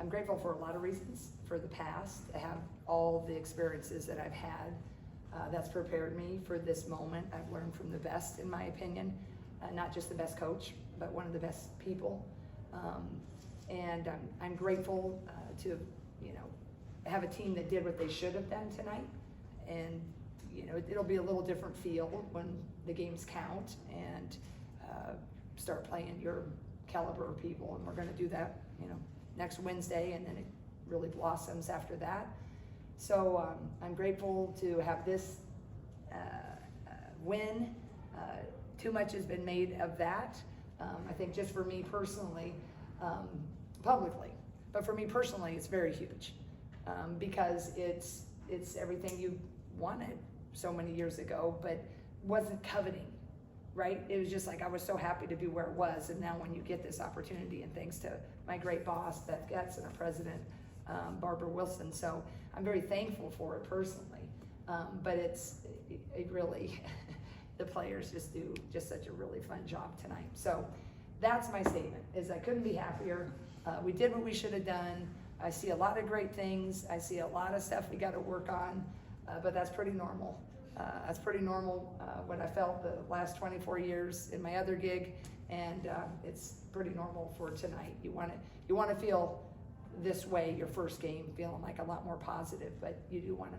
I'm grateful for a lot of reasons. For the past, to have all the experiences that I've had, that's prepared me for this moment. I've learned from the best, in my opinion, not just the best coach, but one of the best people. And I'm grateful to, have a team that did what they should have done tonight. And, it'll be a little different feel when the games count and start playing your caliber of people. And we're going to do that, next Wednesday, and then it really blossoms after that. So I'm grateful to have this win. Too much has been made of that. I think just for me personally, publicly, but for me personally, it's very huge because it's everything you wanted so many years ago, but wasn't coveting, right? It was just like, I was so happy to be where it was. And now when you get this opportunity, and thanks to my great boss, Beth Getz, and our president, Barbara Wilson. So I'm very thankful for it personally. But it really, the players just do just such a really fun job tonight. So that's my statement, is I couldn't be happier. We did what we should have done. I see a lot of great things. I see a lot of stuff we got to work on, but that's pretty normal. That's pretty normal what I felt the last 24 years in my other gig, and it's pretty normal for tonight. You want to feel this way your first game, feeling like a lot more positive, but you do want to,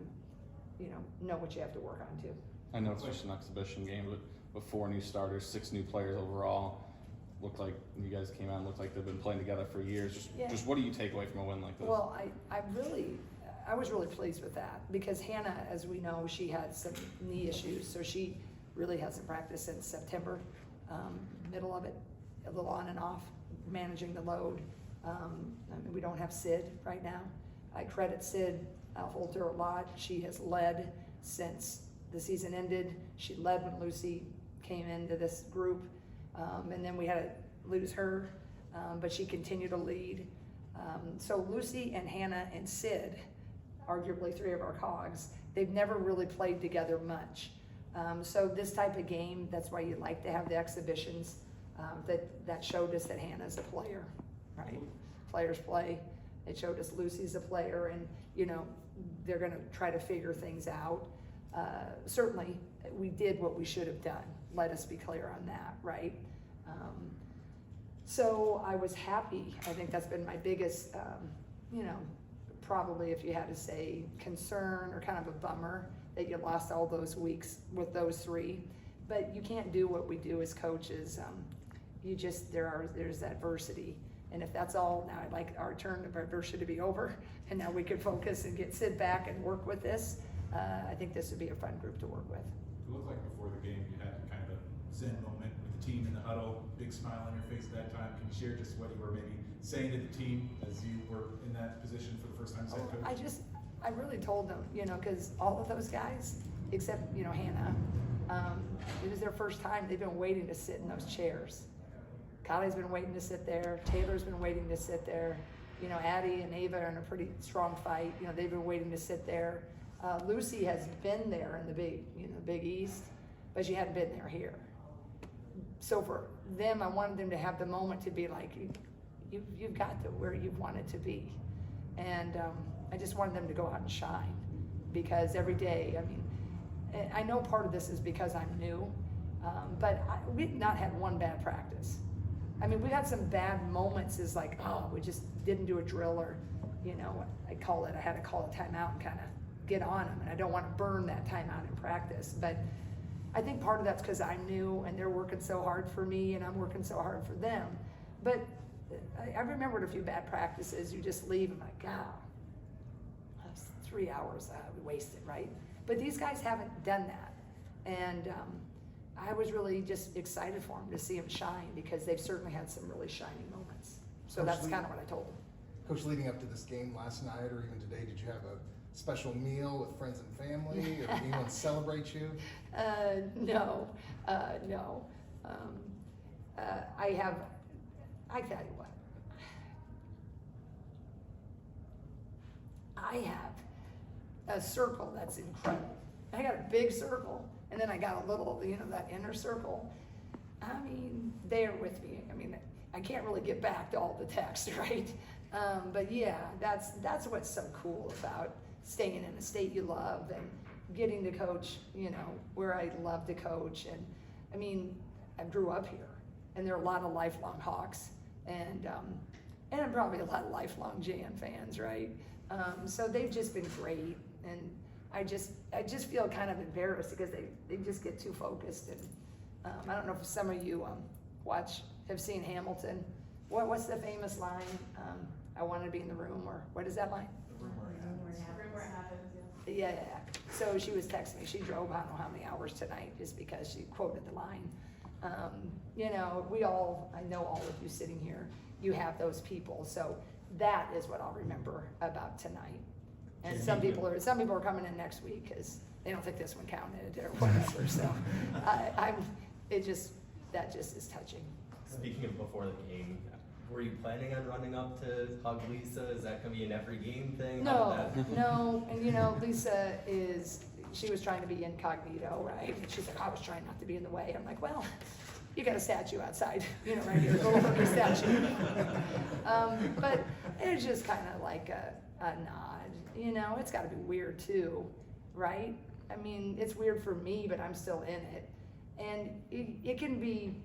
know what you have to work on too. I know it's just an exhibition game, but with 4 new starters, 6 new players overall, looked like you guys came out and looked like they've been playing together for years. Just what do you take away from a win like this? Well, I was really pleased with that because Hannah, as we know, she had some knee issues, so she really hasn't practiced since September, middle of it, a little on and off, managing the load. We don't have Sid right now. I credit Sid Holter a lot. She has led since the season ended. She led when Lucy came into this group, and then we had to lose her, but she continued to lead. So Lucy and Hannah and Sid, arguably 3 of our cogs, they've never really played together much. So this type of game, that's why you like to have the exhibitions, that showed us that Hannah's a player, right? Players play. It showed us Lucy's a player, and they're going to try to figure things out. Certainly, we did what we should have done. Let us be clear on that, right? So I was happy. I think that's been my biggest, probably if you had to say concern or kind of a bummer that you lost all those weeks with those 3. But you can't do what we do as coaches. There's adversity. And if that's all, now I'd like our turn of adversity to be over, and now we could focus and sit back and work with this. I think this would be a fun group to work with. It looked like before the game you had kind of a zen moment with the team in the huddle, big smile on your face at that time. Can you share just what you were maybe saying to the team as you were in that position for the first time as head coach? I really told them, because all of those guys, except, Hannah, it was their first time. They've been waiting to sit in those chairs. Kylie's been waiting to sit there. Taylor's been waiting to sit there. Addie and Ava are in a pretty strong fight. They've been waiting to sit there. Lucy has been there in the Big East, but she hadn't been there here. So for them, I wanted them to have the moment to be like, you've got to where you wanted to be. And I just wanted them to go out and shine, because every day, I know part of this is because I'm new, but we've not had one bad practice. We had some bad moments, is like, we just didn't do a drill, or, I had to call a timeout and kind of get on them, and I don't want to burn that timeout in practice. But I think part of that's because I'm new and they're working so hard for me and I'm working so hard for them. But I remembered a few bad practices. You just leave and like, that's 3 hours we wasted, right? But these guys haven't done that. And I was really just excited for them to see them shine, because they've certainly had some really shining moments. So that's kind of what I told them. Coach, leading up to this game last night or even today, did you have a special meal with friends and family, or did anyone celebrate you? No. I tell you what, I have a circle that's incredible. I got a big circle, and then I got a little, that inner circle. They're with me. I can't really get back to all the text, right? But yeah, that's what's so cool about staying in a state you love and getting to coach, you know, where I love to coach. And I mean, I grew up here, and there are a lot of lifelong Hawks, and probably a lot of lifelong Jan fans, right? So they've just been great, and I just feel kind of embarrassed because they just get too focused. And I don't know if some of you have seen Hamilton. What's the famous line? I wanted to be in the room, or what is that line? The room where it happens. Yeah. So she was texting me. She drove I don't know how many hours tonight just because she quoted the line. You know, I know all of you sitting here, you have those people. So that is what I'll remember about tonight. And some people are coming in next week because they don't think this one counted or whatever. So that just is touching. Speaking of before the game, were you planning on running up to hug Lisa? Is that gonna be an every game thing? No. And you know, Lisa she was trying to be incognito, right? And she's like, I was trying not to be in the way. I'm like, well, you got a statue outside, you know, right here, go over your statue. But it was just kind of like a nod, you know. It's got to be weird too, right? I mean, it's weird for me, but I'm still in it, and it can be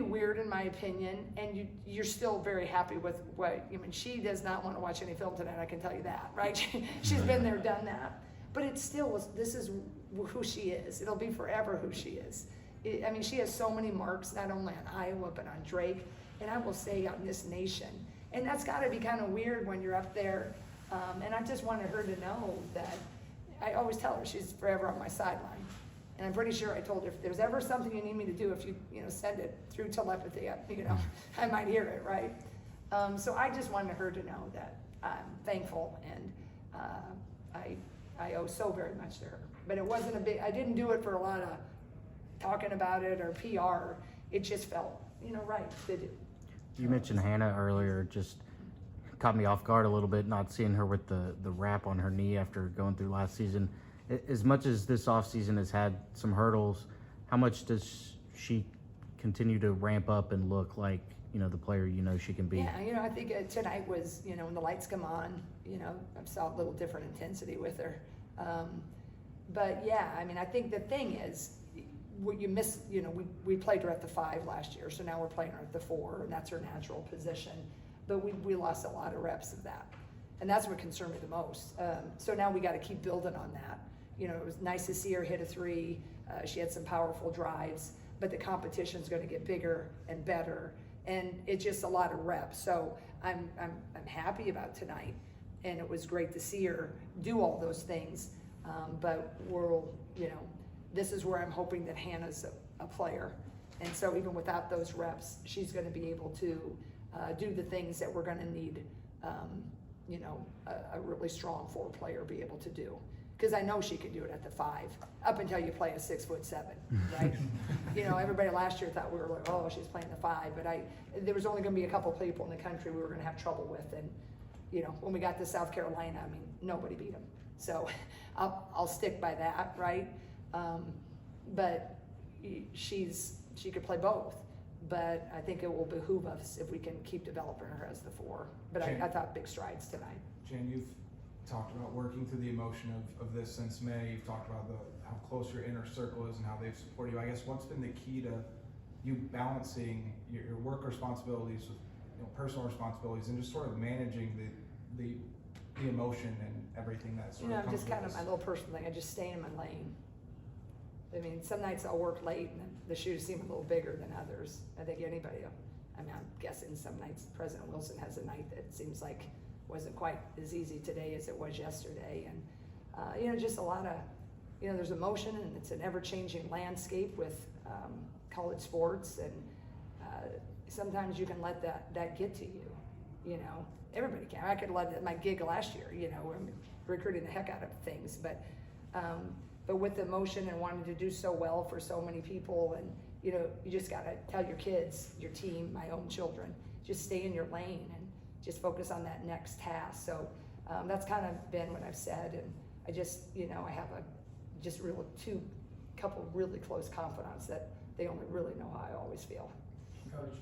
weird in my opinion, and you're still very happy with what, I mean, she does not want to watch any film tonight, I can tell you that, right? She's been there, done that, but it's still, this is who she is. It'll be forever who she is. I mean, she has so many marks, not only on Iowa, but on Drake, and I will say on this nation. And that's gotta be kind of weird when you're up there, and I just wanted her to know that, I always tell her she's forever on my sideline. And I'm pretty sure I told her, if there's ever something you need me to do, if you send it through telepathy, I might hear it, right? So I just wanted her to know that I'm thankful, and I owe so very much to her. But it wasn't I didn't do it for a lot of talking about it or PR. It just felt, right to do. You mentioned Hannah earlier, just caught me off guard a little bit, not seeing her with the wrap on her knee after going through last season. As much as this offseason has had some hurdles, how much does she continue to ramp up and look like, the player she can be? Yeah, I think tonight was, when the lights come on, I saw a little different intensity with her. But yeah, I mean, I think the thing is, what you miss, we played her at the 5 last year, so now we're playing her at the 4, and that's her natural position. But we lost a lot of reps of that, and that's what concerned me the most. So now we got to keep building on that. It was nice to see her hit a 3. She had some powerful drives, but the competition's going to get bigger and better, and it's just a lot of reps. So I'm happy about tonight, and it was great to see her do all those things. But this is where I'm hoping that Hannah's a player, and so even without those reps, she's going to be able to do the things that we're going to need. A really strong 4 player be able to do. Because I know she can do it at the 5, up until you play a 6'7", right? Everybody last year thought we were like, oh, she's playing the 5, but there was only going to be a couple people in the country we were going to have trouble with, and when we got to South Carolina, I mean, nobody beat them. So I'll stick by that, right? But she could play both, but I think it will behoove us if we can keep developing her as the 4. But I thought big strides tonight. Jan, you've talked about working through the emotion of this since May. You've talked about how close your inner circle is and how they've supported you. I guess what's been the key to you balancing your work responsibilities with personal responsibilities and just sort of managing the emotion and everything that sort of I'm comes just with kind of this? my little personal thing. I just stay in my lane. I mean, some nights I'll work late and the shoes seem a little bigger than others. I think anybody, I'm guessing some nights President Wilson has a night that seems like wasn't quite as easy today as it was yesterday. And, just a lot of, there's emotion, and it's an ever-changing landscape with college sports. And sometimes you can let that get to you, Everybody can. I could let it, my gig last year, I'm recruiting the heck out of things. But with the emotion and wanting to do so well for so many people, and, you just got to tell your kids, your team, my own children, just stay in your lane and just focus on that next task. So that's kind of been what I've said, and I just, I have couple really close confidants that they only really know how I always feel. Coach,